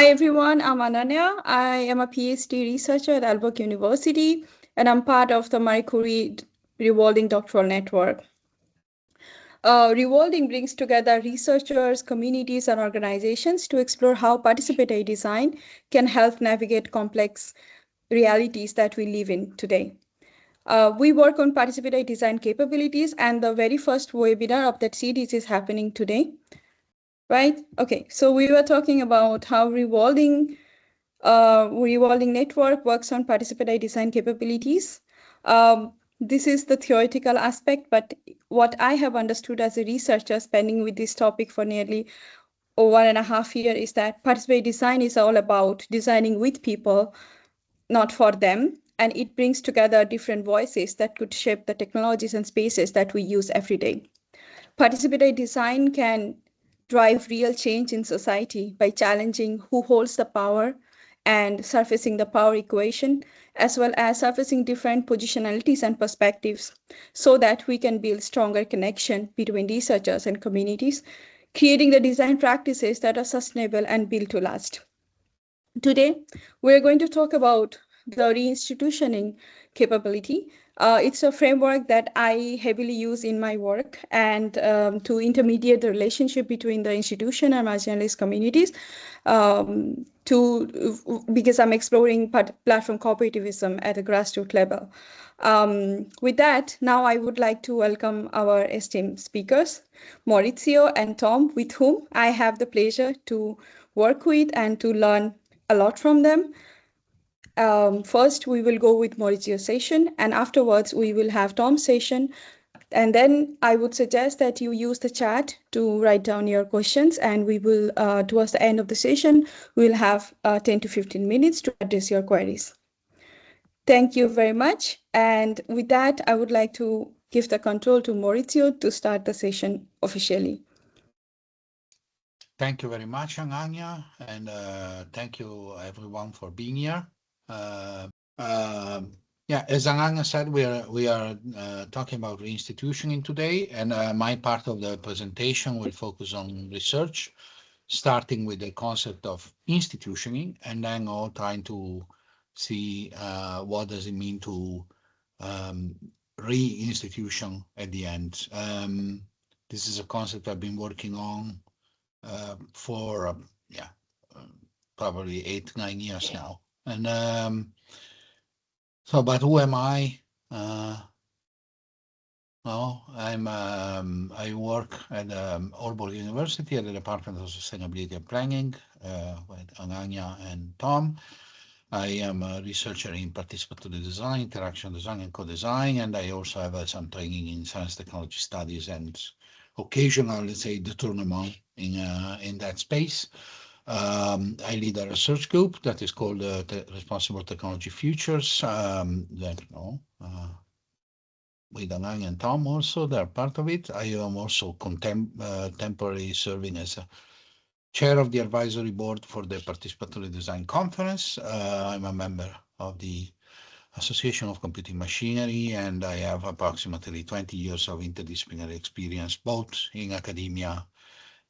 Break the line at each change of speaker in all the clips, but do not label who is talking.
Hi everyone, I'm Ananya. I am a PhD researcher at Aalborg University, and I'm part of the Marie Curie Revolving Doctoral Network. Revolving brings together researchers, communities, and organizations to explore how participatory design can help navigate complex realities that we live in today. We work on participatory design capabilities, and the very first webinar of that series is happening today. Right? Okay, so we were talking about how revolving network works on participatory design capabilities. This is the theoretical aspect, but what I have understood as a researcher spending with this topic for nearly 1.5 years is that participatory design is all about designing with people, not for them, and it brings together different voices that could shape the technologies and spaces that we use every day. Participatory design can drive real change in society by challenging who holds the power and surfacing the power equation, as well as surfacing different positionalities and perspectives so that we can build stronger connection between researchers and communities, creating the design practices that are sustainable and built to last. Today, we're going to talk about the reinstitutioning capability. It's a framework that I heavily use in my work and to intermediate the relationship between the institution and marginalized communities because I'm exploring platform cooperativism at a grassroots level. With that, now I would like to welcome our esteemed speakers, Maurizio and Tom, with whom I have the pleasure to work with and to learn a lot from them. First, we will go with Maurizio's session, and afterwards we will have Tom's session. And then I would suggest that you use the chat to write down your questions, and we will, towards the end of the session, we'll have 10 to 15 minutes to address your queries. Thank you very much. And with that, I would like to give the control to Maurizio to start the session officially.
Thank you very much, Anya, and thank you everyone for being here. Yeah, as Anya said, we are talking about reinstitutioning today, and my part of the presentation will focus on research, starting with the concept of institutioning, and then all trying to see what does it mean to reinstitution at the end. This is a concept I've been working on for probably 8-9 years now. And so, but who am I? No, I work at Aalborg University at the Department of Sustainability and Planning with Anya and Tom. I am a researcher in participatory design, interaction design, and co-design, and I also have some training in science technology studies and occasional, let's say, détournement in that space. I lead a research group that is called Responsible Technology Futures. With Anang and Tom also, they're part of it. I am also temporarily serving as a chair of the advisory board for the Participatory Design Conference. I'm a member of the Association of Computing Machinery, and I have approximately 20 years of interdisciplinary experience, both in academia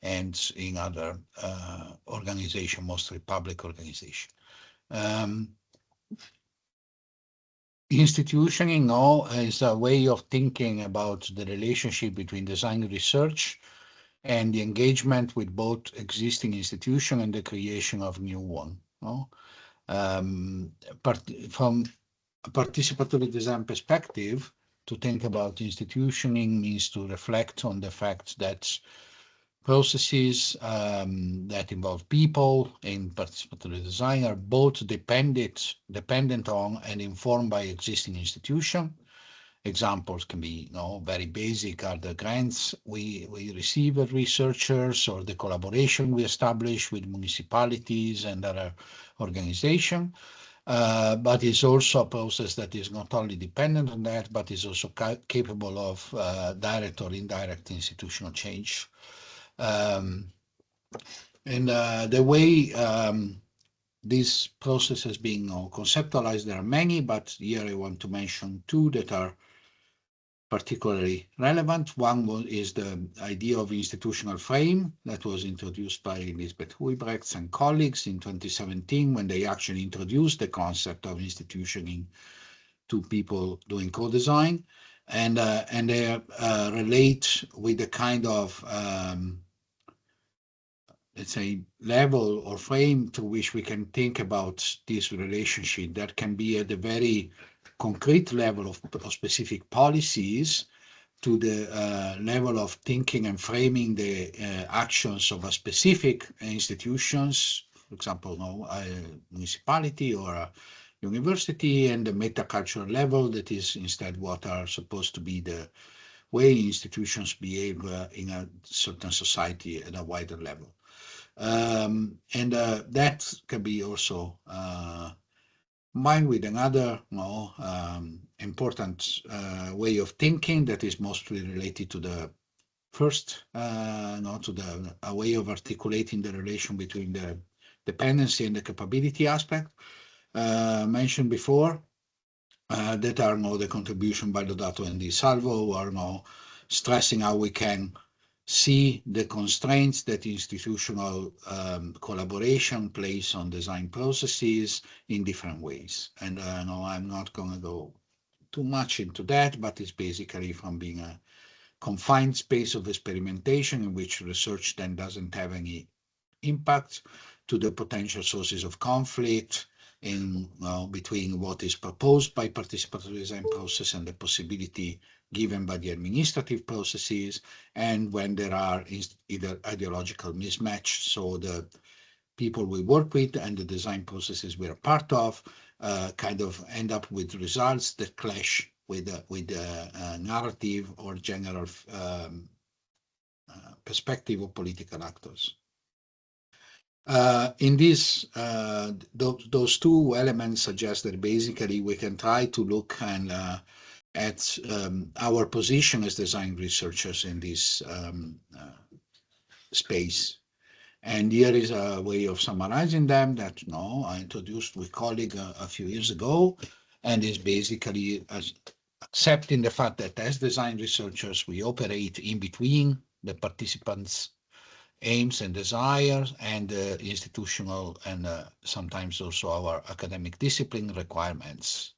and in other organizations, mostly public organizations. Institutioning now is a way of thinking about the relationship between design research and the engagement with both existing institutions and the creation of new one. No? From a participatory design perspective, to think about institutioning means to reflect on the fact that processes that involve people in participatory design are both dependent on and informed by existing institutions. Examples can be, very basic, are the grants we receive as researchers, or the collaboration we establish with municipalities and other organizations. But it's also a process that is not only dependent on that, but is also capable of direct or indirect institutional change. And the way this process has been conceptualized, there are many, but here I want to mention two that are particularly relevant. One is the idea of institutional frame that was introduced by Elisabeth Huybrechts and colleagues in 2017, when they actually introduced the concept of institutioning to people doing co-design, and they relate with the kind of let's say level or frame to which we can think about this relationship that can be at the very concrete level of specific policies, to the level of thinking and framing the actions of a specific institutions, for example, a municipality or a university, and the metacultural level, that is instead what are supposed to be the way institutions behave in a certain society at a wider level. And that can be also combined with another important way of thinking that is mostly related to the first, to the a way of articulating the relation between the dependency and the capability aspect mentioned before, that are the contribution by Lodato and Di Salvo, are stressing how we can see the constraints that institutional collaboration place on design processes in different ways. And no, I'm not going to go too much into that, but it's basically from being a confined space of experimentation in which research then doesn't have any impact, to the potential sources of conflict in between what is proposed by participatory design process and the possibility given by the administrative processes, and when there are either ideological mismatch, so the people we work with and the design processes we're a part of kind of end up with results that clash with the narrative or general perspective of political actors. In this, those two elements suggest that basically we can try to look and at our position as design researchers in this space. And here is a way of summarizing them that I introduced with colleague a few years ago, and is basically accepting the fact that as design researchers, we operate in between the participants' aims and desires and institutional and sometimes also our academic discipline requirements.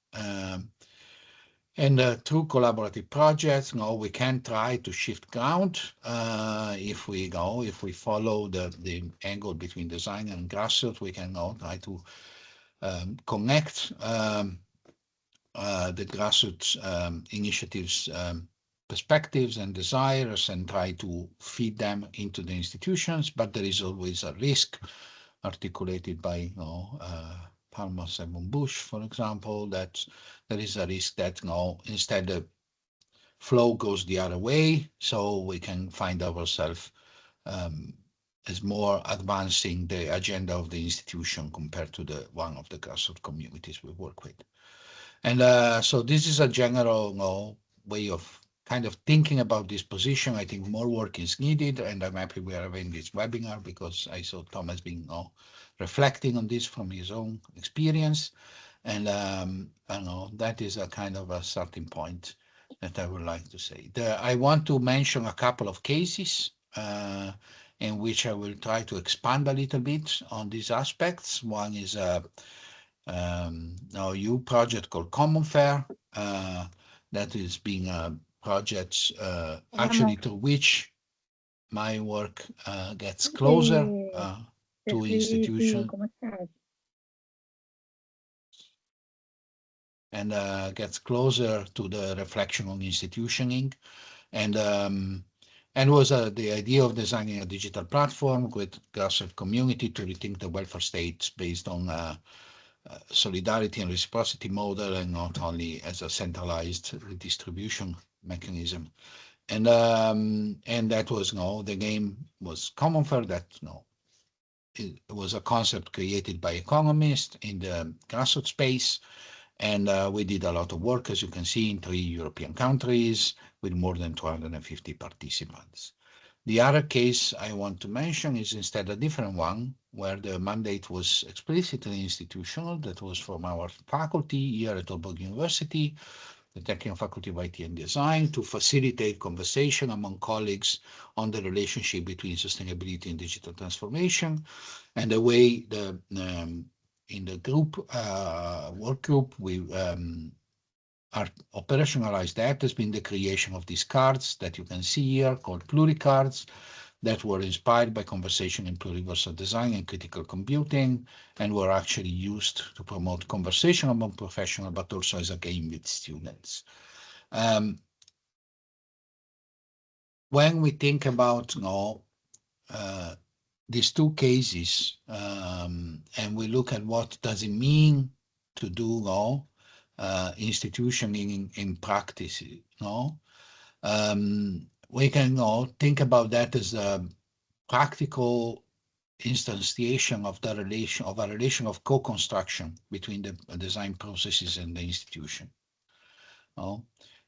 And through collaborative projects, we can try to shift ground if we follow the angle between design and grassroots. We can try to connect the grassroots initiatives perspectives and desires and try to feed them into the institutions, but there is always a risk articulated by Palmas and Bush, for example, that there is a risk that instead the flow goes the other way, so we can find ourselves as more advancing the agenda of the institution compared to the one of the grassroots communities we work with. And so this is a general way of kind of thinking about this position. I think more work is needed, and I'm happy we are having this webinar because I saw Thomas being reflecting on this from his own experience. And I know that is a kind of a starting point that I would like to say. I want to mention a couple of cases in which I will try to expand a little bit on these aspects. One is a new project called Common Fair that is being a project actually to which my work gets closer to institutions and gets closer to the reflection on institutioning, and was the idea of designing a digital platform with grassroots community to rethink the welfare state based on solidarity and reciprocity model, and not only as a centralized redistribution mechanism. And that was the name was Common Fair. That it was a concept created by economists in the grassroots space, and we did a lot of work, as you can see, in 3 European countries with more than 250 participants. The other case I want to mention is instead a different one, where the mandate was explicitly institutional. That was from our faculty here at Aalborg University, the Technical Faculty of IT and Design, to facilitate conversation among colleagues on the relationship between sustainability and digital transformation. And the way in the group, work group, we are operationalized that has been the creation of these cards that you can see here, called pluricards, that were inspired by conversation in pluriversal design and critical computing, and were actually used to promote conversation among professionals, but also as a game with students. When we think about these two cases, and we look at what does it mean to do institution in practice, we can think about that as a practical instantiation of a relation of co-construction between the design processes and the institution.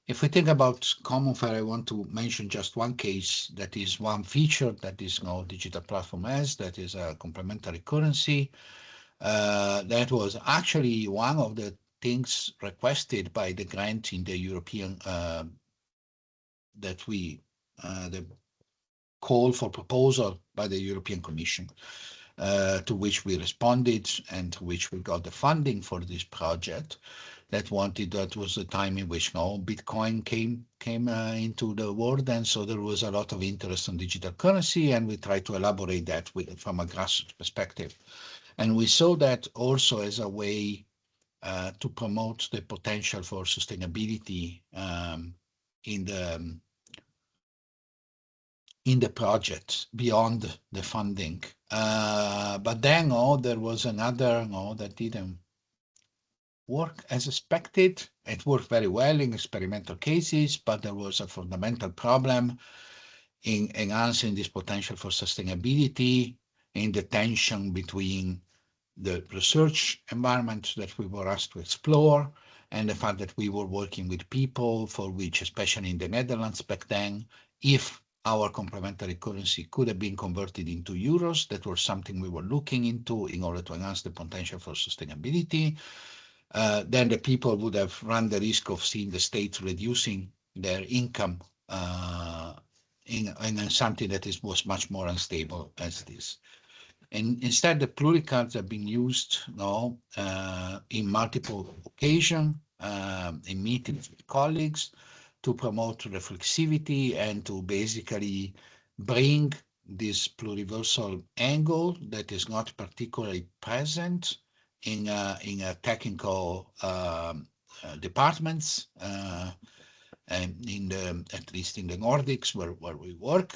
If we think about common fair, I want to mention just one case that is one feature that is digital platform has, that is a complementary currency. That was actually one of the things requested by the grant in the European the call for proposal by the European Commission, to which we responded and to which we got the funding for this project. That was the time in which Bitcoin came into the world, and so there was a lot of interest on digital currency, and we tried to elaborate that from a grassroots perspective. And we saw that also as a way to promote the potential for sustainability in the project beyond the funding. But then there was another that didn't work as expected. It worked very well in experimental cases, but there was a fundamental problem in enhancing this potential for sustainability, in the tension between the research environment that we were asked to explore and the fact that we were working with people for which, especially in the Netherlands back then, if our complementary currency could have been converted into euros, that was something we were looking into in order to enhance the potential for sustainability. Then the people would have run the risk of seeing the state reducing their income in something that was much more unstable as this. And instead, the pluricards have been used in multiple occasions, in meetings with colleagues, to promote reflexivity and to basically bring this pluriversal angle that is not particularly present in technical departments, and at least in the Nordics where we work,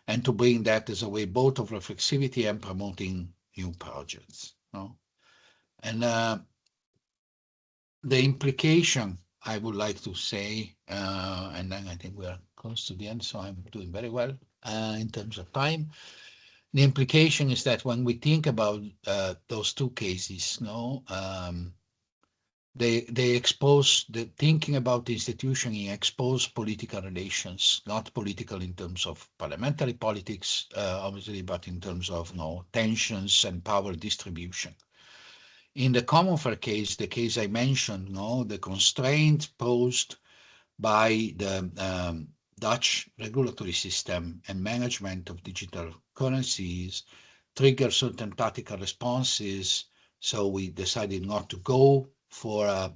and to bring that as a way both of reflexivity and promoting new projects. And the implication, I would like to say, and then I think we are close to the end, so I'm doing very well in terms of time. The implication is that when we think about those two cases, they expose the thinking about the institution, expose political relations, not political in terms of parliamentary politics, obviously, but in terms of tensions and power distribution. In the common fair case, the case I mentioned, the constraint posed by the Dutch regulatory system and management of digital currencies trigger certain tactical responses. So we decided not to go for a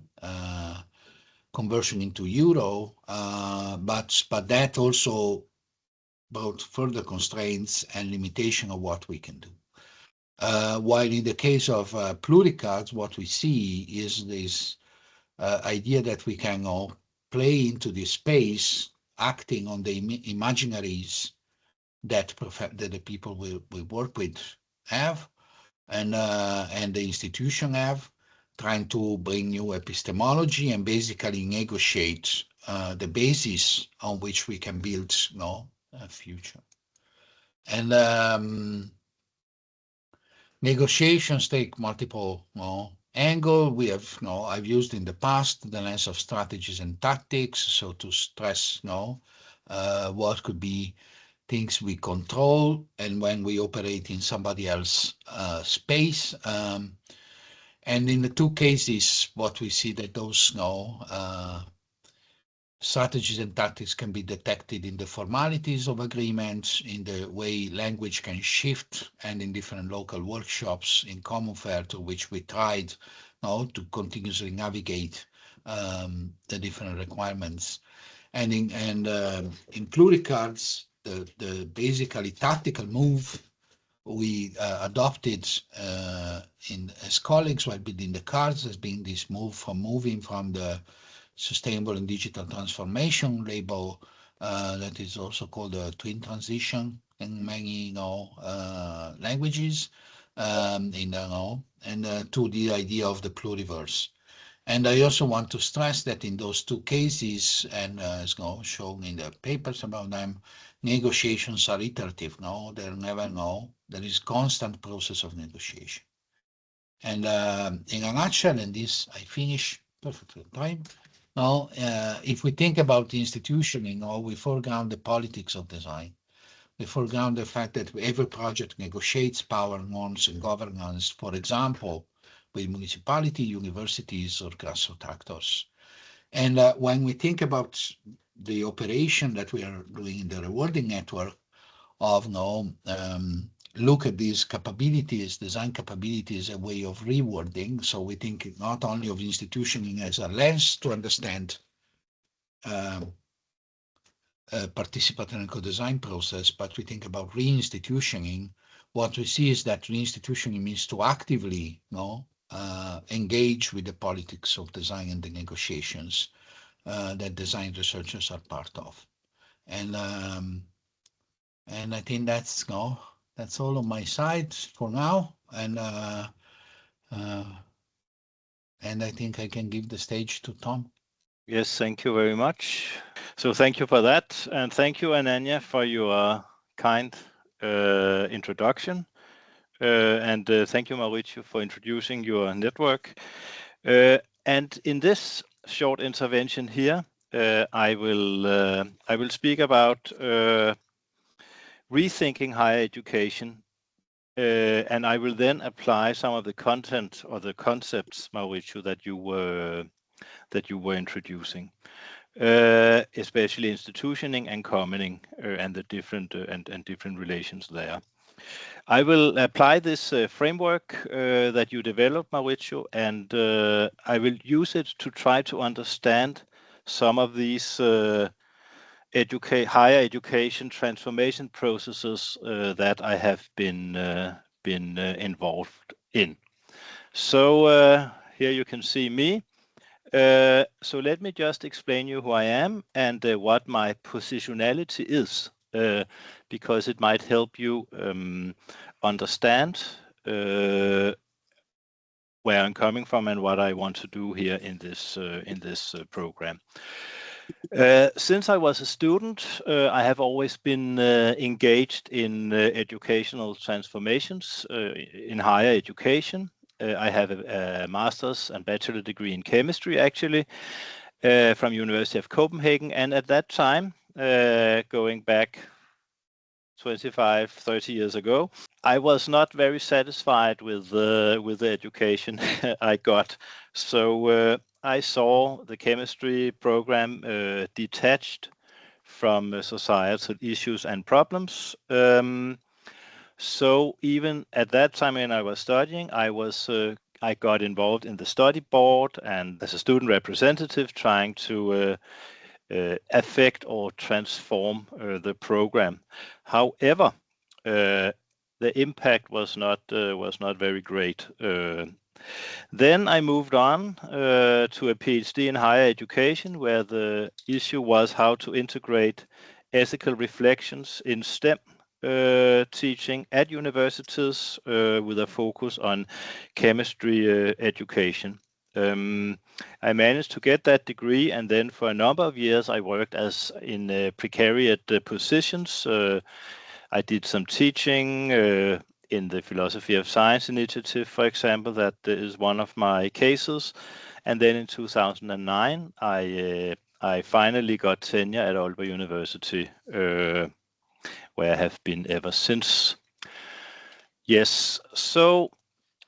conversion into euro, but that also brought further constraints and limitation of what we can do. While in the case of pluricards, what we see is this idea that we can play into this space, acting on the imaginaries that the people we work with have, and the institution have, trying to bring new epistemology and basically negotiate the basis on which we can build a future. And negotiations take multiple angles. We have, I've used in the past the lens of strategies and tactics, so to stress what could be things we control and when we operate in somebody else's space. And in the two cases, what we see that those strategies and tactics can be detected in the formalities of agreements, in the way language can shift, and in different local workshops in common fare, to which we tried to continuously navigate the different requirements. And in pluricards, the basically tactical move we adopted as colleagues while building the cards has been this moving from the sustainable and digital transformation label that is also called a twin transition in many languages, and to the idea of the pluriverse. And I also want to stress that in those two cases, and as shown in the papers about them, negotiations are iterative. They're never there is constant process of negotiation. And in a nutshell, and this I finish perfectly on time. Now, if we think about the institution, we foreground the politics of design. We foreground the fact that every project negotiates power, norms, and governance, for example, with municipality, universities, or grassroots actors. And when we think about the operation that we are doing in the rewarding network of look at these capabilities, design capabilities, a way of rewarding. So we think not only of institutioning as a lens to understand participatory and co-design process, but we think about reinstitutioning. What we see is that reinstitutioning means to actively engage with the politics of design and the negotiations that design researchers are part of. And I think that's all on my side for now. And I think I can give the stage to Tom.
Yes, thank you very much. So thank you for that, and thank you, Ananya, for your kind introduction. And thank you, Mauricio, for introducing your network. And in this short intervention here, I will speak about rethinking higher education, and I will then apply some of the content or the concepts, Mauricio, that you were introducing, especially institutioning and commoning and the different and different relations there. I will apply this framework that you developed, Mauricio, and I will use it to try to understand some of these higher education transformation processes that I have been involved in. So here you can see me. So let me just explain you who I am and what my positionality is, because it might help you understand where I'm coming from and what I want to do here in this program. Since I was a student, I have always been engaged in educational transformations in higher education. I have a master's and bachelor degree in chemistry, actually, from University of Copenhagen. And at that time, going back 25, 30 years ago, I was not very satisfied with the education I got. So I saw the chemistry program detached from societal issues and problems. So even at that time when I was studying, I got involved in the study board and as a student representative trying to affect or transform the program. However, the impact was not very great. Then I moved on to a PhD in higher education, where the issue was how to integrate ethical reflections in STEM teaching at universities with a focus on chemistry education. I managed to get that degree, and then for a number of years I worked in precariat positions. I did some teaching in the Philosophy of Science initiative, for example. That is one of my cases. And then in 2009, I finally got tenure at Aalborg University, where I have been ever since. Yes, so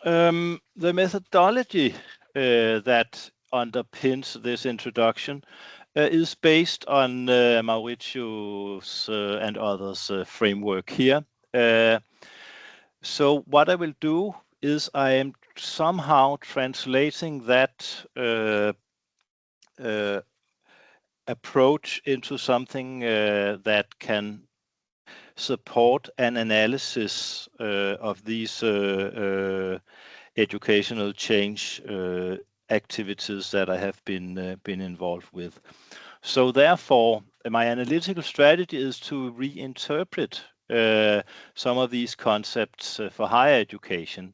The methodology that underpins this introduction is based on Mauricio's and others' framework here. So what I will do is I am somehow translating that approach into something that can support an analysis of these educational change activities that I have been involved with. So therefore, my analytical strategy is to reinterpret some of these concepts for higher education.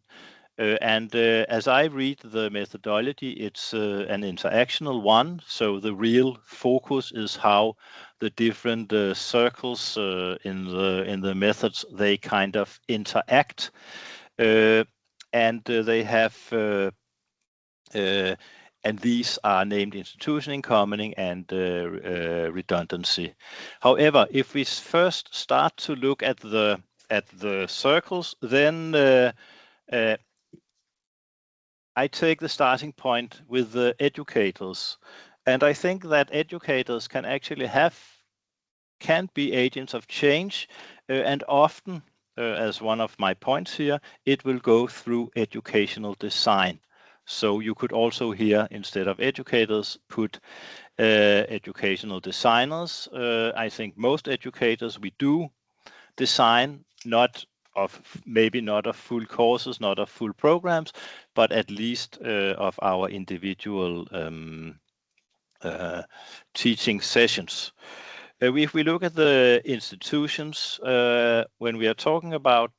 As I read the methodology, it's an interactional one. So the real focus is how the different circles in the methods, they kind of interact. They have and these are named institutioning, commoning, and redundancy. However, if we first start to look at the circles, then I take the starting point with the educators, and I think that educators can actually can be agents of change, and often, as one of my points here, it will go through educational design. So you could also here, instead of educators, put educational designers. I think most educators, we do design, maybe not of full courses, not of full programs, but at least of our individual teaching sessions. If we look at the institutions, when we are talking about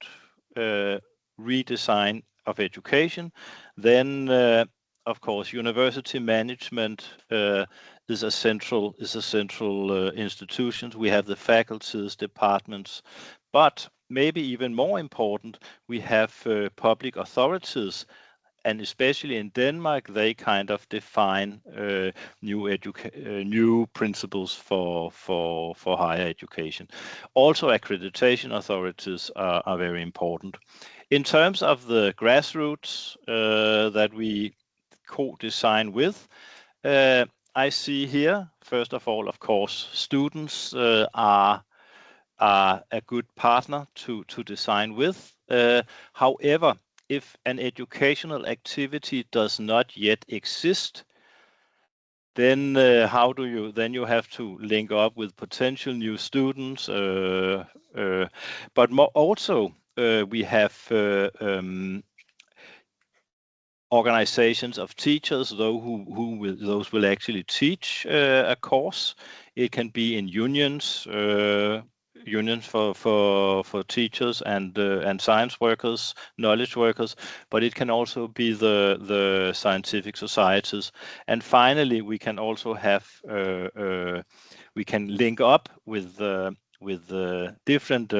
redesign of education, then of course university management is a central institution. We have the faculties, departments, but maybe even more important, we have public authorities. And especially in Denmark, they kind of define new principles for higher education. Also, accreditation authorities are very important. In terms of the grassroots that we co-design with, I see here, first of all, of course, students are a good partner to design with. However, if an educational activity does not yet exist, then then you have to link up with potential new students. But also we have organizations of teachers, those will actually teach a course. It can be in unions for teachers and science workers, knowledge workers, but it can also be the scientific societies. And finally, we can also have we can link up with different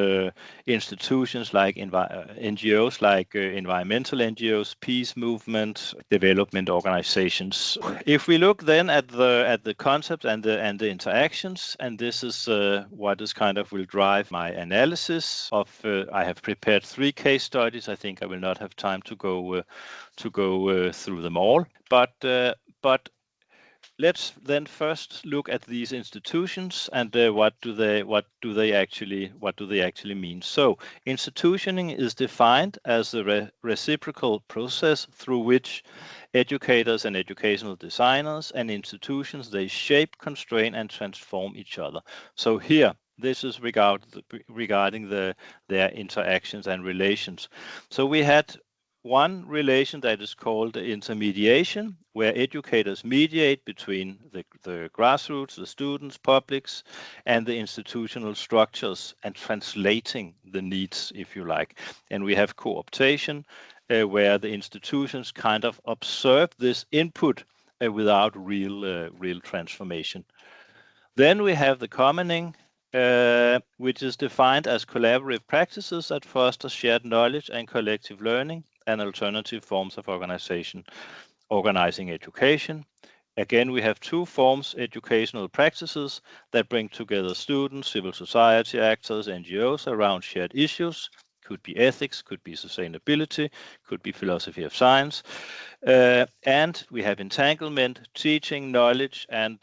institutions like NGOs, like environmental NGOs, peace movement, development organizations. If we look then at the concepts and the interactions, and this is what is kind of will drive my analysis of. I have prepared 3 case studies. I think I will not have time to go through them all, but let's then first look at these institutions and what do they actually mean. So institutioning is defined as a reciprocal process through which educators and educational designers and institutions, they shape, constrain, and transform each other. So here, this is regarding their interactions and relations. So we had one relation that is called intermediation, where educators mediate between the grassroots, the students, publics, and the institutional structures, and translating the needs, if you like. And we have co-optation, where the institutions kind of observe this input without real transformation. Then we have the commoning, which is defined as collaborative practices that foster shared knowledge and collective learning and alternative forms of organizing education. Again, we have 2 forms, educational practices that bring together students, civil society actors, NGOs around shared issues, Could be ethics, could be sustainability, could be philosophy of science. And we have entanglement, teaching, knowledge, and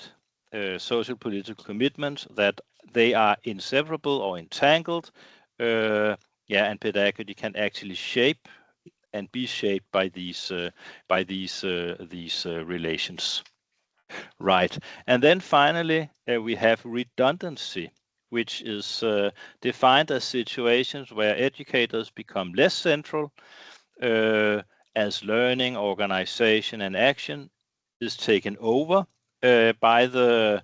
social political commitments, that they are inseparable or entangled. And pedagogy can actually shape and be shaped by these relations. Right. And then finally, we have redundancy, which is defined as situations where educators become less central as learning, organization, and action is taken over by the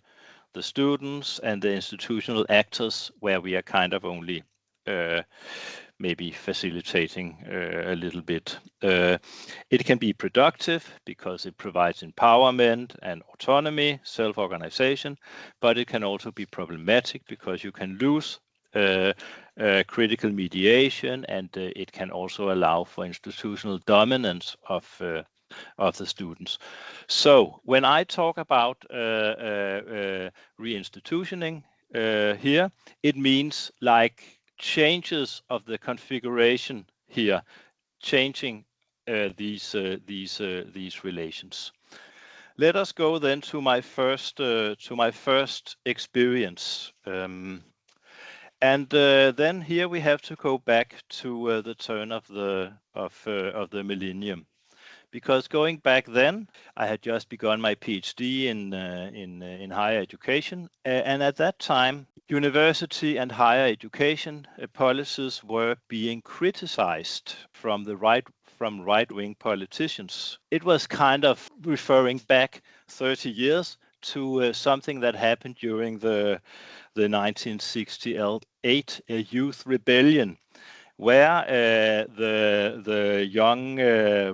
students and the institutional actors, where we are kind of only maybe facilitating a little bit. It can be productive because it provides empowerment and autonomy, self-organization, but it can also be problematic because you can lose critical mediation, and it can also allow for institutional dominance of the students. So when I talk about reinstitutioning here, it means like changes of the configuration here, changing these relations. Let us go then to my first experience, and then here we have to go back to the turn of the millennium. Because going back then, I had just begun my PhD in higher education, and at that time, university and higher education policies were being criticized from right-wing politicians. It was kind of referring back 30 years to something that happened during the 1968 youth rebellion, where the young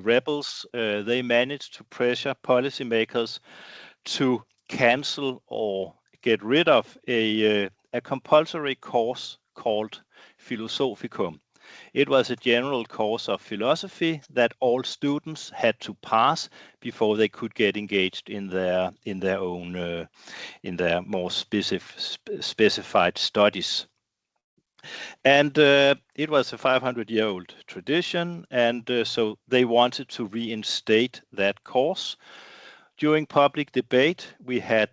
rebels, they managed to pressure policymakers to cancel or get rid of a compulsory course called Philosophicum. It was a general course of philosophy that all students had to pass before they could get engaged in their own in their more specified studies. And it was a 500-year-old tradition, and so they wanted to reinstate that course. During public debate, we had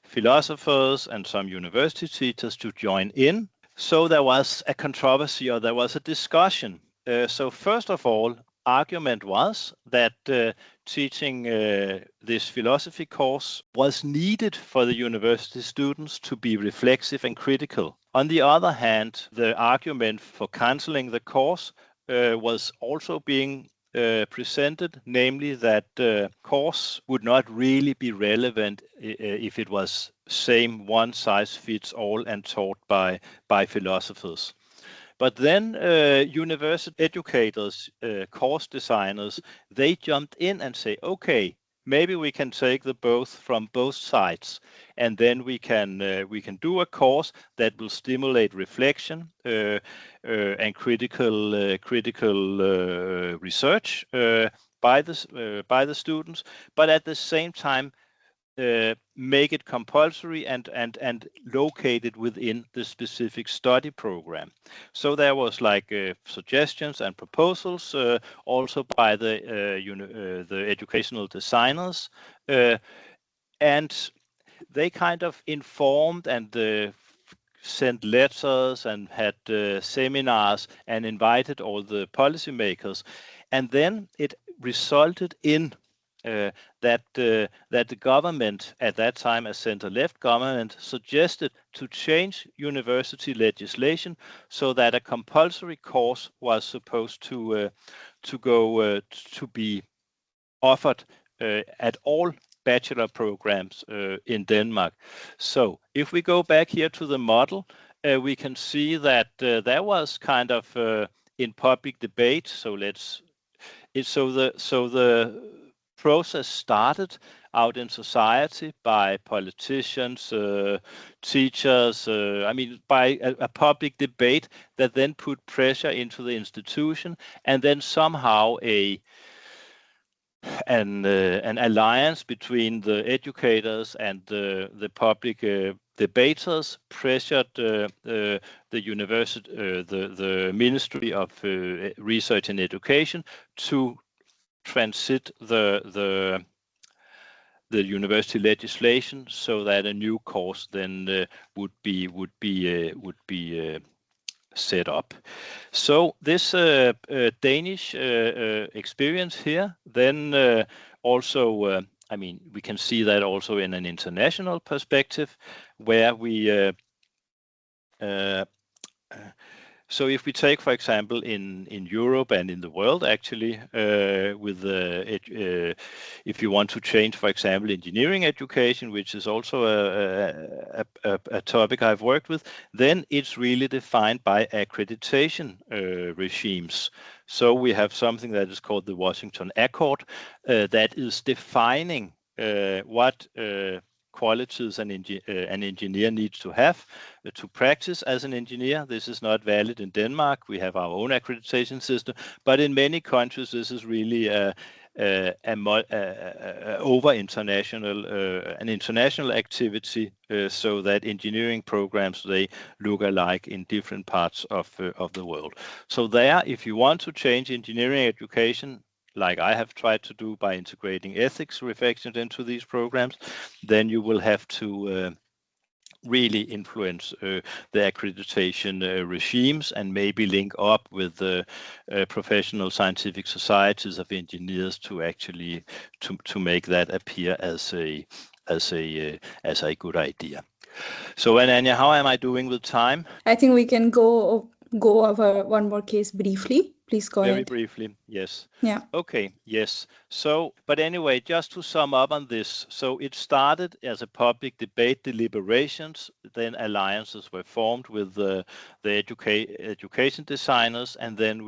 philosophers and some university teachers to join in. So there was a controversy, or there was a discussion. So first of all, argument was that teaching this philosophy course was needed for the university students to be reflexive and critical. On the other hand, the argument for canceling the course was also being presented, namely that course would not really be relevant if it was same one size fits all and taught by philosophers. But then university educators, course designers, they jumped in and say, okay, maybe we can take the both from both sides, and then we can do a course that will stimulate reflection and critical research by the students, but at the same time make it compulsory and located within the specific study program. So there was like suggestions and proposals also by the educational designers, and they kind of informed and sent letters and had seminars and invited all the policymakers, and then it resulted in that the government at that time, a center-left government, suggested to change university legislation so that a compulsory course was supposed to be offered at all bachelor programs in Denmark. So if we go back here to the model, we can see that there was kind of in public debate. So the process started out in society by politicians, teachers, by a public debate that then put pressure into the institution, and then somehow an alliance between the educators and the public debaters pressured the university, the Ministry of Research and Education to transit the university legislation so that a new course then would be set up. So this Danish experience here then also, I mean, we can see that also in an international perspective, where we so if we take, for example, in Europe and in the world, actually, if you want to change, for example, engineering education, which is also a topic I've worked with, then it's really defined by accreditation regimes. So we have something that is called the Washington Accord that is defining what qualities an engineer needs to have to practice as an engineer. This is not valid in Denmark. We have our own accreditation system, but in many countries this is really an international activity, so that engineering programs, they look alike in different parts of the world. So there, if you want to change engineering education, like I have tried to do by integrating ethics reflections into these programs, then you will have to really influence the accreditation regimes and maybe link up with the professional scientific societies of engineers to actually to make that appear as a good idea. So, Ananya, how am I doing with time?
I think we can go over one more case briefly. Please go ahead.
Very briefly, yes.
Yeah.
Okay, yes. So, but anyway, just to sum up on this, so it started as a public debate, deliberations, then alliances were formed with the education designers, and then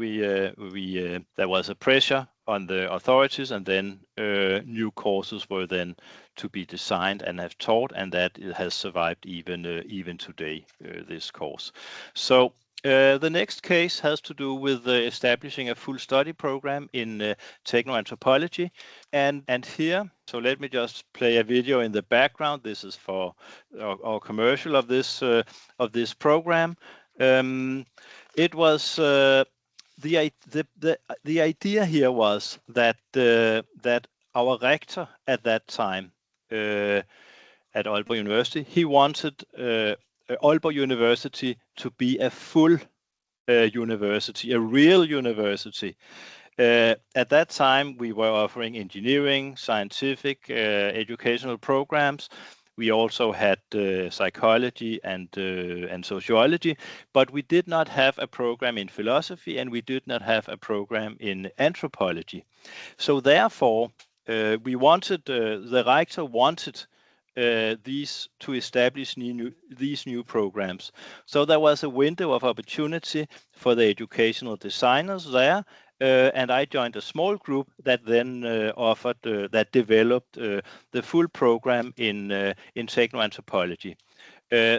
there was a pressure on the authorities, and then new courses were then to be designed and have taught, and that it has survived even today, this course. So the next case has to do with establishing a full study program in technoanthropology, and here, so let me just play a video in the background. This is for our commercial of this program. It was the idea here was that our rector at that time at Aalborg University, he wanted Aalborg University to be a full university, a real university. At that time, we were offering engineering, scientific, educational programs. We also had psychology and sociology, but we did not have a program in philosophy, and we did not have a program in anthropology. So therefore, we wanted, the rector wanted these to establish these new programs. So there was a window of opportunity for the educational designers there, and I joined a small group that then that developed the full program in technoanthropology.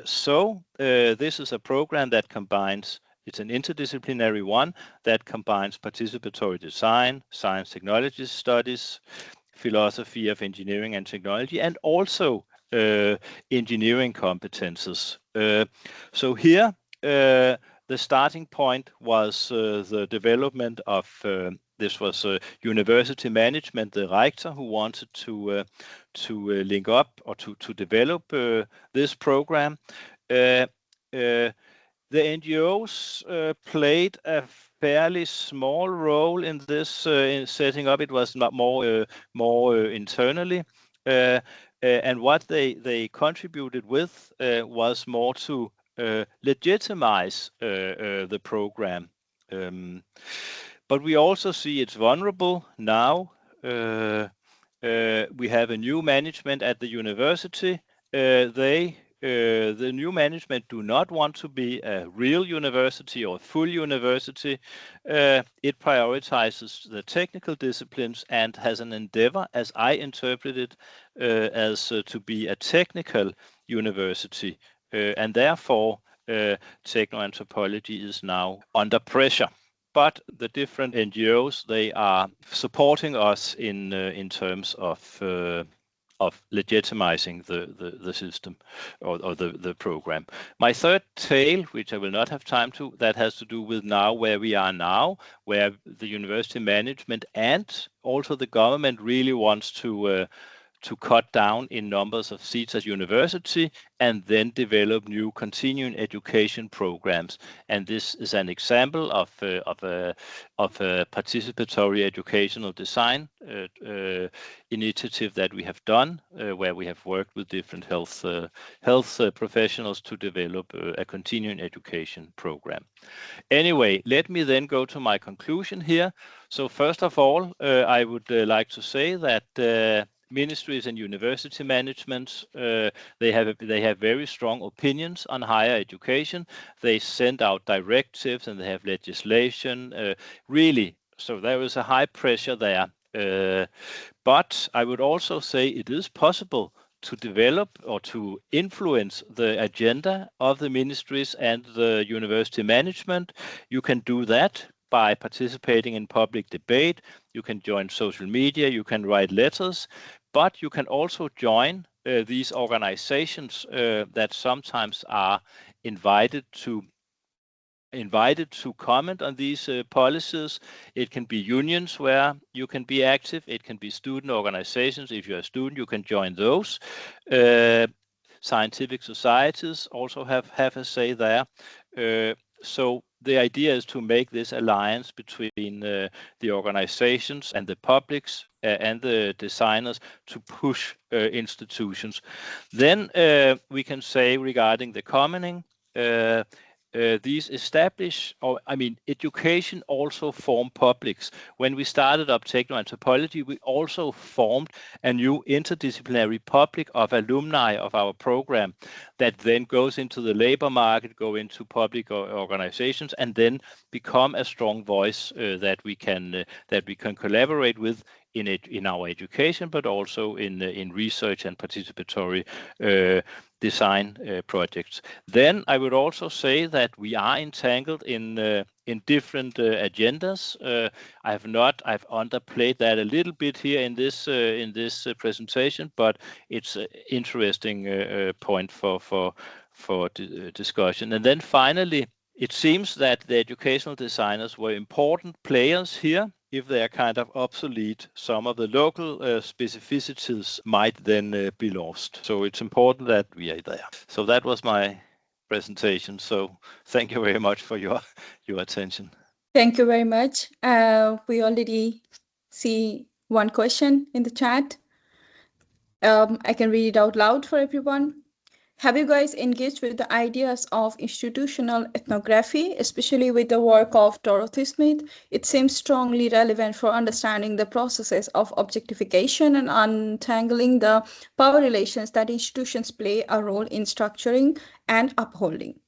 So this is a program that combines. It's an interdisciplinary one that combines participatory design, science technology studies, philosophy of engineering and technology, and also engineering competences. So here, the starting point was the development of, this was university management, the rector, who wanted to link up or to develop this program. The NGOs played a fairly small role in this in setting up. It was not more internally, and what they contributed with was more to legitimize the program. But we also see it's vulnerable now. We have a new management at the university. The new management do not want to be a real university or full university. It prioritizes the technical disciplines and has an endeavor, as I interpret it, as to be a technical university. And therefore, technoanthropology is now under pressure. But the different NGOs, they are supporting us in terms of legitimizing the system or the program. My third tale, which I will not have time to, that has to do with now where we are now, where the university management and also the government really wants to cut down in numbers of seats at university and then develop new continuing education programs. And this is an example of a participatory educational design initiative that we have done, where we have worked with different health professionals to develop a continuing education program. Anyway, let me then go to my conclusion here. So first of all, I would like to say that ministries and university managements, they have very strong opinions on higher education. They send out directives and they have legislation, really. So there is a high pressure there. But I would also say it is possible to develop or to influence the agenda of the ministries and the university management. You can do that by participating in public debate. You can join social media, you can write letters, but you can also join these organizations that sometimes are invited to comment on these policies. It can be unions where you can be active. It can be student organizations. If you're a student, you can join those. Scientific societies also have a say there. So the idea is to make this alliance between the organizations and the publics and the designers to push institutions. Then we can say regarding the commenting, these education also form publics. When we started up technoanthropology, we also formed a new interdisciplinary public of alumni of our program that then goes into the labor market, go into public organizations, and then become a strong voice that we can collaborate with in our education, but also in research and participatory design projects. Then I would also say that we are entangled in different agendas. I've underplayed that a little bit here in this presentation, but it's an interesting point for discussion. And then finally, it seems that the educational designers were important players here. If they are kind of obsolete, some of the local specificities might then be lost. So it's important that we are there. So that was my presentation. So thank you very much for your attention.
Thank you very much. We already see one question in the chat. I can read it out loud for everyone. Have you guys engaged with the ideas of institutional ethnography, especially with the work of Dorothy Smith? It seems strongly relevant for understanding the processes of objectification and untangling the power relations that institutions play a role in structuring and upholding.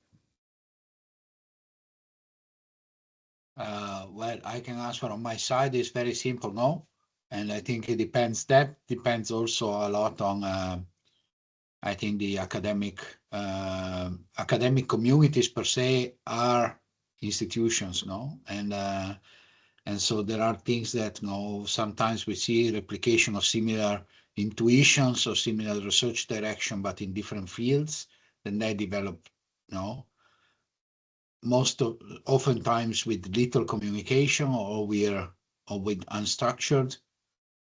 Well, I can answer on my side. It's very simple, no? And I think it depends. That depends also a lot on I think the academic communities per se are institutions, no? And so there are things that, sometimes we see replication of similar intuitions or similar research direction, but in different fields. Then they develop, oftentimes with little communication or with unstructured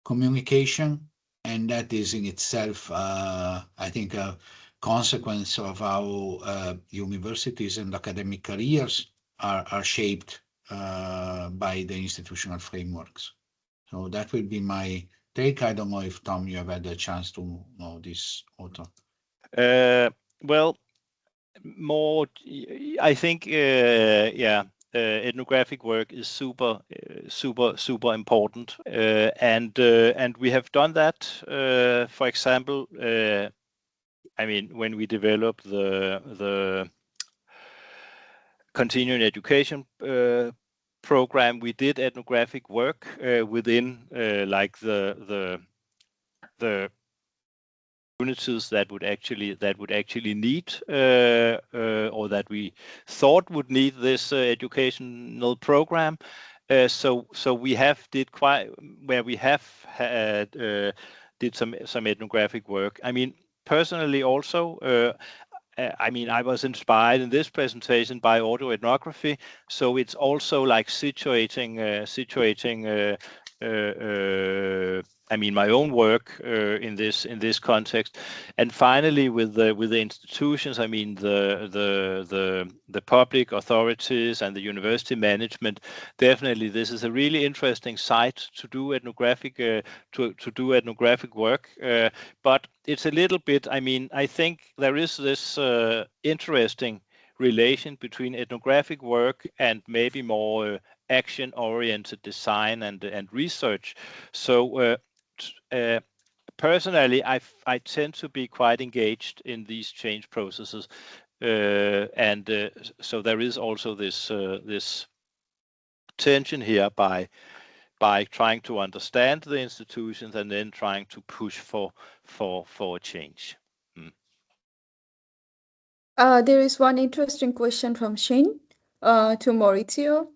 communication. And that is in itself, I think, a consequence of how universities and academic careers are shaped by the institutional frameworks. So that will be my take. I don't know if, Tom, you have had a chance to know this author.
Well, more, I think, ethnographic work is super important, and we have done that. For example, when we developed the continuing education program, we did ethnographic work within like the communities that would actually need or that we thought would need this educational program. So we have did quite where we have had did some ethnographic work. I mean, personally also, I mean, I was inspired in this presentation by autoethnography, so it's also like situating I mean, my own work in this context. And finally, with the institutions, I mean, the public authorities and the university management. Definitely, this is a really interesting site to do ethnographic work. But it's a little bit. I mean, I think there is this interesting relation between ethnographic work and maybe more action-oriented design and research. So personally, I tend to be quite engaged in these change processes, and so there is also this tension here by trying to understand the institutions and then trying to push for a change.
There is one interesting question from Shane to Maurizio.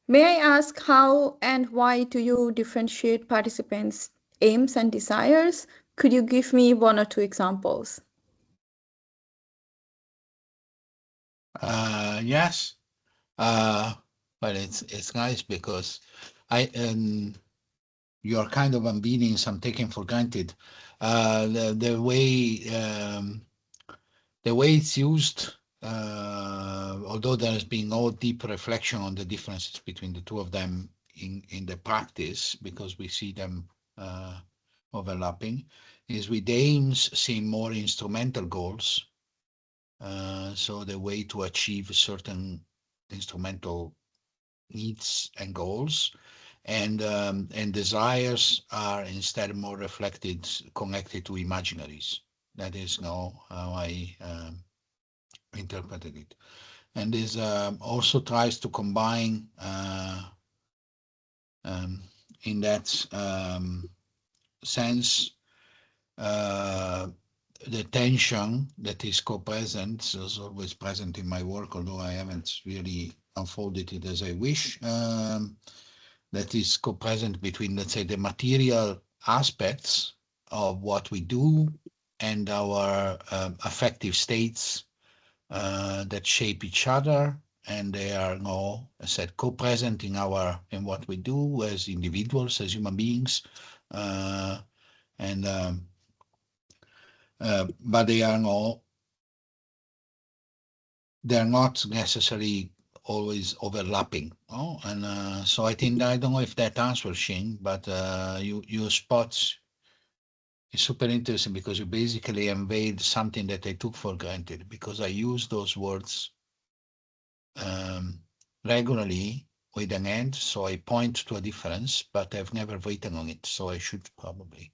May I ask how and why do you differentiate participants' aims and desires? Could you give me 1 or 2 examples?
Yes. But it's nice because you're kind of unveiling some taken for granted. The way it's used, although there has been no deep reflection on the differences between the two of them in the practice, because we see them overlapping, is with aims seem more instrumental goals. So the way to achieve certain instrumental needs and goals, and desires are instead more reflected, connected to imaginaries. That is how I interpreted it. And this also tries to combine in that sense the tension that is co-present, is always present in my work, although I haven't really unfolded it as I wish, that is co-present between, let's say, the material aspects of what we do and our affective states that shape each other, and they are now, as I said, co-present in what we do as individuals, as human beings, but they're not necessarily always overlapping. And so I think, I don't know if that answers, Shane, but your spots is super interesting because you basically unveiled something that I took for granted, because I use those words regularly with an end, so I point to a difference, but I've never written on it, so I should probably.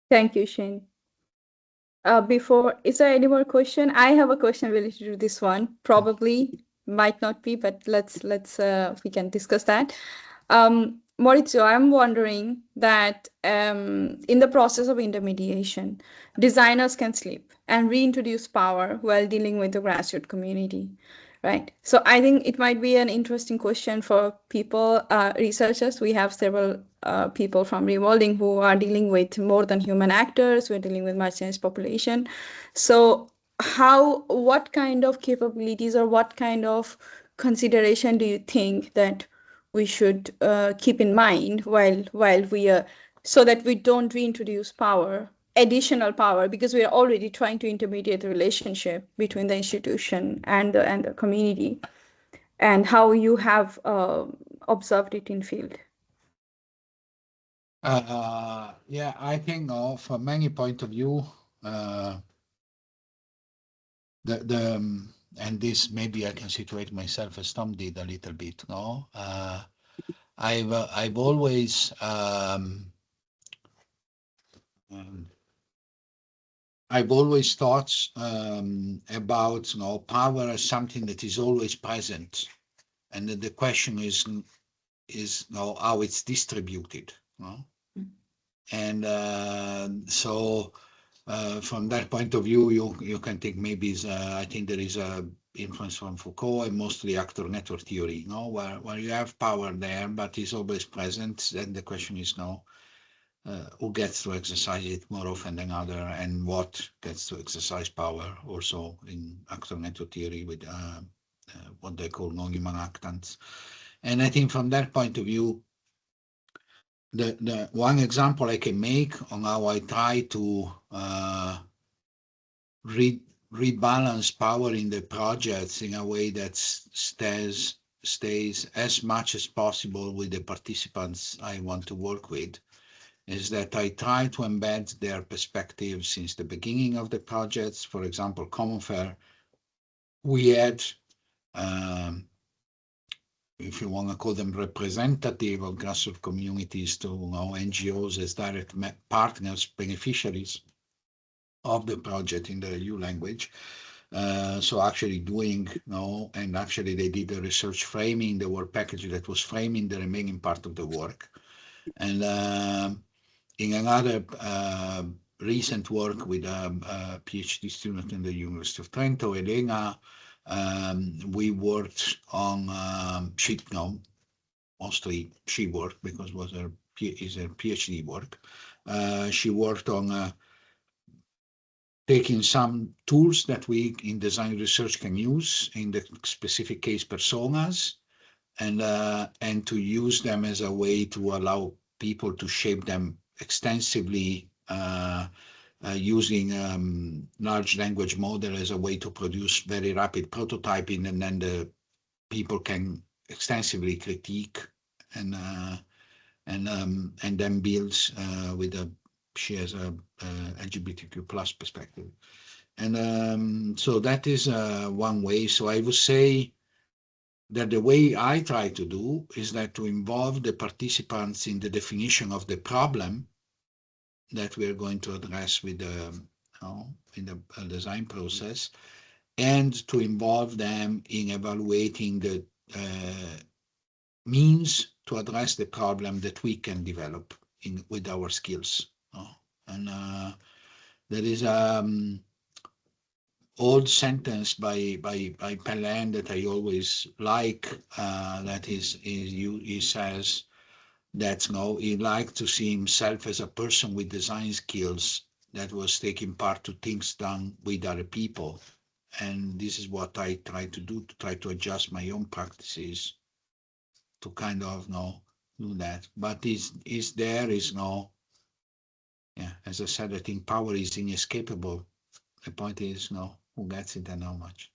Thank you, Shane. Is there any more question? I have a question related to this one. Probably might not be, but let's we can discuss that. Maurizio, I'm wondering that in the process of intermediation, designers can slip and reintroduce power while dealing with the grassroots community, right? So I think it might be an interesting question for people, researchers. We have several people from Rewilding who are dealing with more than human actors. We're dealing with marginalized population. So what kind of capabilities or what kind of consideration do you think that we should keep in mind while we are, so that we don't reintroduce additional power, because we are already trying to intermediate the relationship between the institution and the community, and how you have observed it in field?
Yeah, I think from many point of view, and this maybe I can situate myself as Tom did a little bit. I've always thought about power as something that is always present, and the question is how it's distributed. And so from that point of view, you can think maybe I think there is a influence from Foucault, and mostly actor network theory, where you have power there, but it's always present. Then the question is who gets to exercise it more often than other, and what gets to exercise power also in actor network theory with what they call non-human actants. And I think from that point of view, the one example I can make on how I try to rebalance power in the projects in a way that stays as much as possible with the participants I want to work with, is that I try to embed their perspectives since the beginning of the projects. For example, Common Fair, we had, if you want to call them representative of grassroots communities, to NGOs as direct partners, beneficiaries of the project in the EU language. So actually doing, and actually they did the research framing, the work package that was framing the remaining part of the work. And in another recent work with a PhD student in the University of Trento, Elena, we worked on mostly she worked because it was her PhD work. She worked on taking some tools that we in design research can use in the specific case personas, and to use them as a way to allow people to shape them extensively, using large language model as a way to produce very rapid prototyping, and then the people can extensively critique and then builds with she has a LGBTQ plus perspective. And so that is one way. So I would say that the way I try to do is that to involve the participants in the definition of the problem that we are going to address with in the design process, and to involve them in evaluating the means to address the problem that we can develop with our skills. And there is old sentence by Pelin that I always like, that he says that he liked to see himself as a person with design skills that was taking part to things done with other people. And this is what I try to do, to try to adjust my own practices to kind of do that. But as I said, I think power is inescapable. The point is who gets it and how much.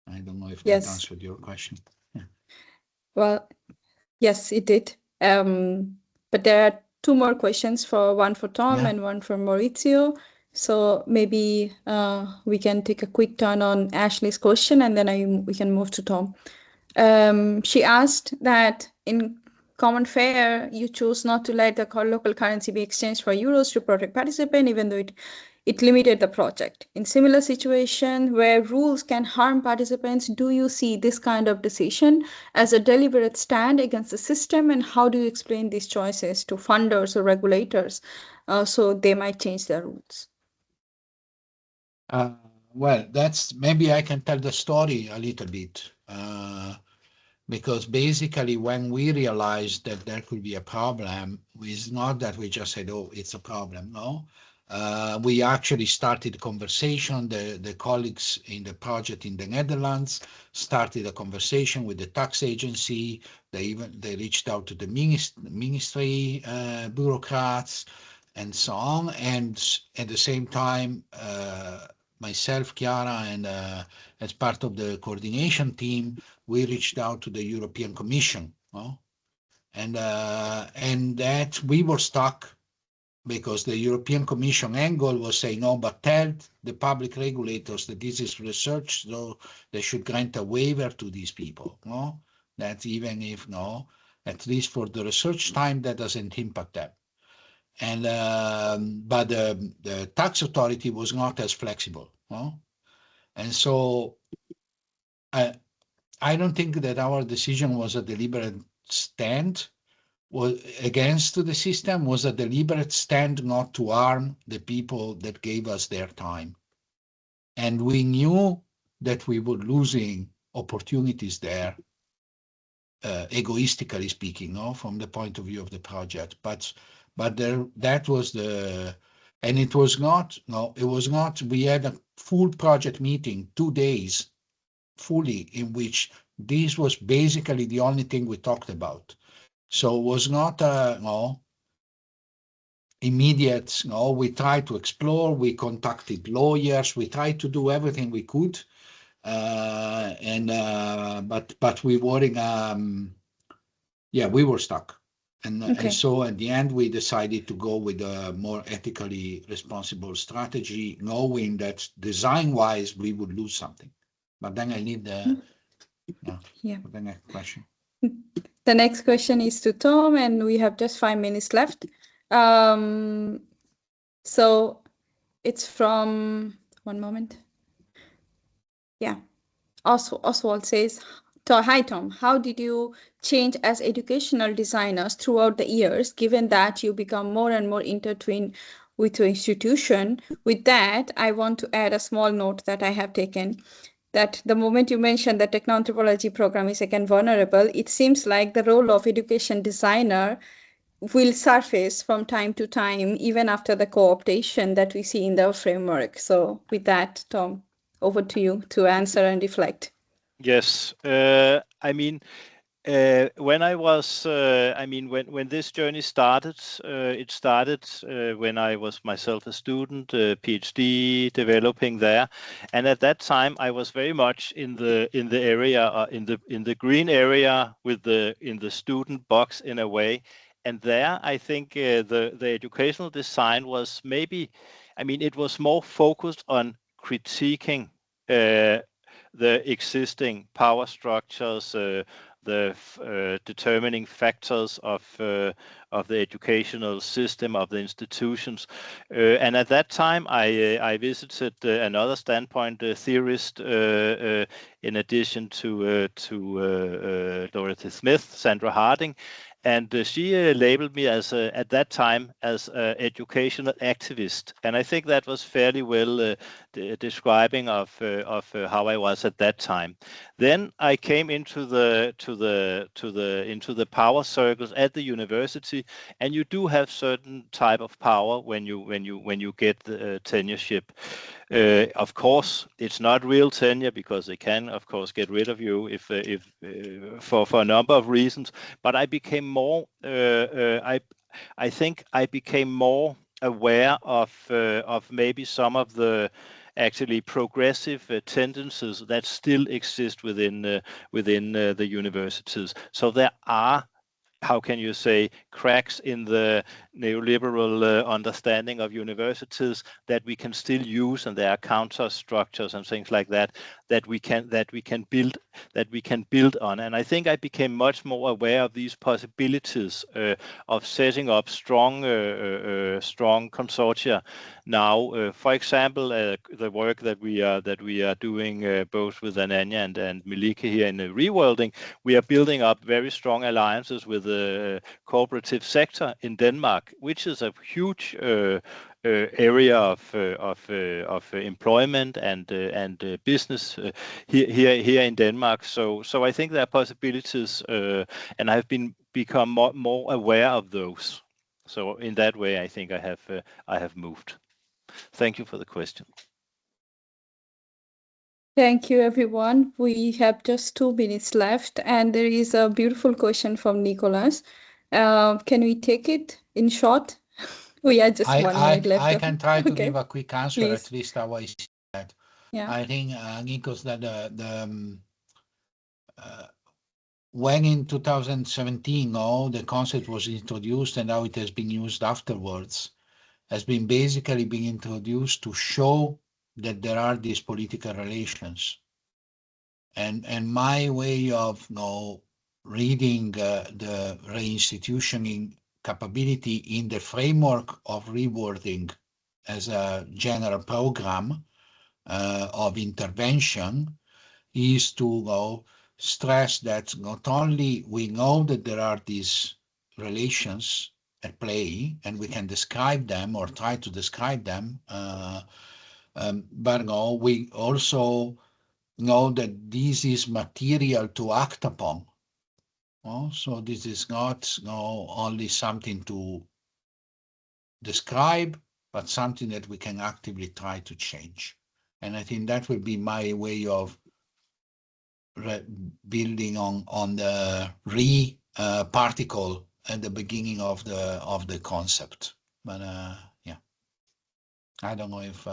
I don't know if that answered your question.
Well, yes, it did. But there are two more questions, one for Tom and one for Maurizio. So maybe we can take a quick turn on Ashley's question, and then we can move to Tom. She asked that in Common Fair, you chose not to let the local currency be exchanged for euros to protect participants, even though it limited the project. In similar situation where rules can harm participants, do you see this kind of decision as a deliberate stand against the system, and how do you explain these choices to funders or regulators so they might change their rules?
Well, maybe I can tell the story a little bit. Because basically when we realized that there could be a problem, it's not that we just said, oh, it's a problem, no. We actually started a conversation. The colleagues in the project in the Netherlands started a conversation with the tax agency. They reached out to the ministry bureaucrats and so on. And at the same time, myself, Chiara, and as part of the coordination team, we reached out to the European Commission, and that we were stuck because the European Commission angle was saying, no, but tell the public regulators that this is research, so they should grant a waiver to these people, that even if, at least for the research time, that doesn't impact them. And but the tax authority was not as flexible, and so I don't think that our decision was a deliberate stand against the system, was a deliberate stand not to harm the people that gave us their time. And we knew that we were losing opportunities there, egoistically speaking, no, from the point of view of the project. But there, that was the, and it was not, no, it was not, we had a full project meeting, 2 days, fully, in which this was basically the only thing we talked about. So it was not, no, immediate, no, we tried to explore, we contacted lawyers, we tried to do everything we could. But we were in, yeah, we were stuck. And so at the end, we decided to go with a more ethically responsible strategy, knowing that design-wise, we would lose something. But then I leave the the next question.
The next question is to Tom, and we have just 5 minutes left. So it's from, one moment. Yeah. Oswald says, hi Tom, how did you change as educational designers throughout the years, given that you become more and more intertwined with your institution? With that, I want to add a small note that I have taken, that the moment you mentioned the techno-anthropology program is again vulnerable, it seems like the role of education designer will surface from time to time, even after the co-optation that we see in the framework. So with that, Tom, over to you to answer and reflect.
Yes, I mean, when I was, I mean, when this journey started, it started when I was myself a student, PhD developing there, and at that time I was very much in the area, in the green area, with in the student box in a way, and there I think the educational design was maybe, I mean, it was more focused on critiquing the existing power structures, the determining factors of the educational system, of the institutions. And at that time, I visited another standpoint theorist, in addition to Dorothy Smith, Sandra Harding. And she labeled me as at that time as an educational activist, and I think that was fairly well describing of how I was at that time. Then I came into the power circles at the university, and you do have certain type of power when you get the tenureship. Of course, it's not real tenure, because they can, of course, get rid of you if for a number of reasons. But I became more. I think I became more aware of maybe some of the actually progressive tendencies that still exist within the universities. So there are, how can you say, cracks in the neoliberal understanding of universities that we can still use, and there are counter structures and things like that that we can build on. And I think I became much more aware of these possibilities of setting up strong consortia now. For example, the work that we are doing both with Ananya and Melike here in Reworlding, we are building up very strong alliances with the cooperative sector in Denmark, which is a huge area of employment and business here in Denmark. So I think there are possibilities, and I've become more aware of those. So in that way, I think I have moved. Thank you for the question.
Thank you, everyone. We have just 2 minutes left, and there is a beautiful question from Nicholas. Can we take it in short? We are just 1 minute left.
I can try to give a quick answer,
please.
at least how I see that. Yeah. I think, Nikos, that when in 2017, the concept was introduced and how it has been used afterwards, has been basically being introduced to show that there are these political relations. And my way of reading the reinstitutioning capability in the framework of rewording as a general program of intervention is to stress that not only we know that there are these relations at play and we can describe them or try to describe them, but we also know that this is material to act upon. So this is not only something to describe, but something that we can actively try to change. And I think that will be my way of building on the particle at the beginning of the concept. But yeah, I don't know if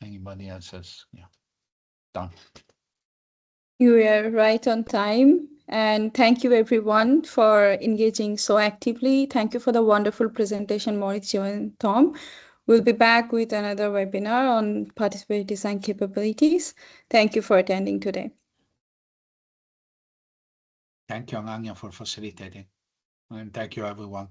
anybody else has done.
You are right on time. And thank you everyone for engaging so actively. Thank you for the wonderful presentation, Maurizio and Tom. We'll be back with another webinar on participatory design capabilities. Thank you for attending today.
Thank you, Anya, for facilitating. And thank you, everyone.